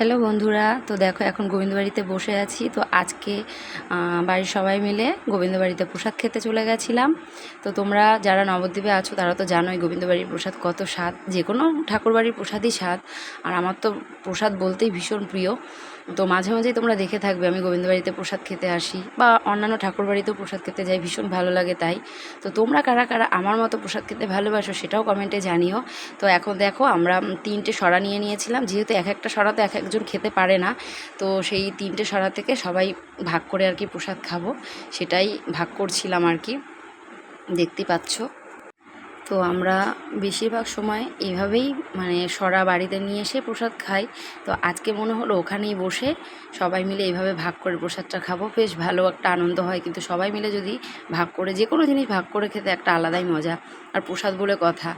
Hello বন্ধুরা, তো দেখো এখন গোবিন্দবাড়িতে বসে আছি। তো আজকে বাড়ির সবাই মিলে গোবিন্দবাড়িতে প্রসাদ খেতে চলে গেছিলাম। তো তোমরা যারা নবদ্বীপে আছো তারা তো জানোই গোবিন্দবাড়ির প্রসাদ কত স্বাদ, যে কোনো ঠাকুরবাড়ির প্রসাদই স্বাদ। আর আমার তো প্রসাদ বলতেই ভীষণ প্রিয়। তো মাঝে মাঝেই তোমরা দেখে থাকবে আমি গোবিন্দবাড়িতে প্রসাদ খেতে আসি, বা অন্যান্য ঠাকুরবাড়িতেও প্রসাদ খেতে যাই, ভীষণ ভালো লাগে তাই। তো তোমরা কারা কারা আমার মতো প্রসাদ খেতে ভালোবাসো সেটাও কমেন্টে জানিও। তো এখন দেখো আমরা 3টে সরা নিয়ে নিয়েছিলাম, যেহেতু এক একটা সরা তো এক একজন খেতে পারে না। তো সেই 3টে সরা থেকে সবাই ভাগ করে আর কি প্রসাদ খাবো, সেটাই ভাগ করছিলাম আর কি, দেখতেই পাচ্ছ। তো আমরা বেশিরভাগ সময় এইভাবেই সরা বাড়িতে নিয়ে এসে প্রসাদ খাই। তো আজকে মনে হলো ওখানেই বসে সবাই মিলে এইভাবে ভাগ করে প্রসাদটা খাবো, বেশ ভালো একটা আনন্দ হয়। কিন্তু সবাই মিলে যদি ভাগ করে যে কোনো জিনিস ভাগ করে খেতে একটা আলাদাই মজা, আর প্রসাদ বলে কথা।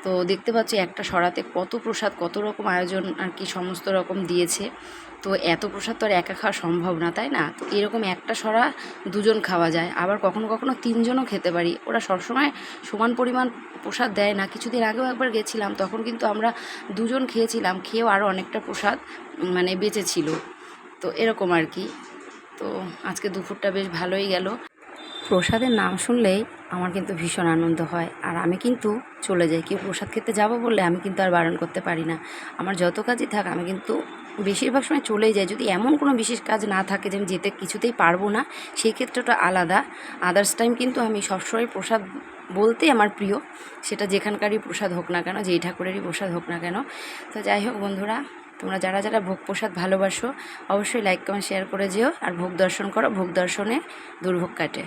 তো দেখতে পাচ্ছি একটা সরাতে কত প্রসাদ, কত রকম আয়োজন আর কি, সমস্ত রকম দিয়েছে। তো এত প্রসাদ তো আর একা খাওয়া সম্ভব না, তাই না? তো এরকম একটা সরা দুজন খাওয়া যায়, আবার কখনো কখনো 3জনও খেতে পারি। ওরা সবসময় সমান পরিমাণ প্রসাদ দেয় না। কিছুদিন আগেও একবার গেছিলাম, তখন কিন্তু আমরা 2জন খেয়েছিলাম, খেয়েও আরও অনেকটা প্রসাদ বেঁচেছিল। তো এরকম আর কি। তো আজকে দুপুরটা বেশ ভালোই গেল। প্রসাদের নাম শুনলেই আমার কিন্তু ভীষণ আনন্দ হয়, আর আমি কিন্তু চলে যাই। কেউ প্রসাদ খেতে যাব বললে আমি কিন্তু আর বারণ করতে পারি না। আমার যত কাজই থাক আমি কিন্তু বেশিরভাগ সময় চলেই যাই, যদি এমন কোনো বিশেষ কাজ না থাকে যে আমি যেতে কিছুতেই পারবো না, সেই ক্ষেত্রটা আলাদা। আদার্স টাইম কিন্তু আমি সবসময় প্রসাদ বলতেই আমার প্রিয়, সেটা যেখানকারই প্রসাদ হোক না কেন, যেই ঠাকুরেরই প্রসাদ হোক না কেন। তো যাই হোক বন্ধুরা, তোমরা যারা যারা ভোগ প্রসাদ ভালোবাসো অবশ্যই লাইক কমেন্ট শেয়ার করে যেও, আর ভোগ দর্শন করো, ভোগ দর্শনে দুর্ভোগ কাটে।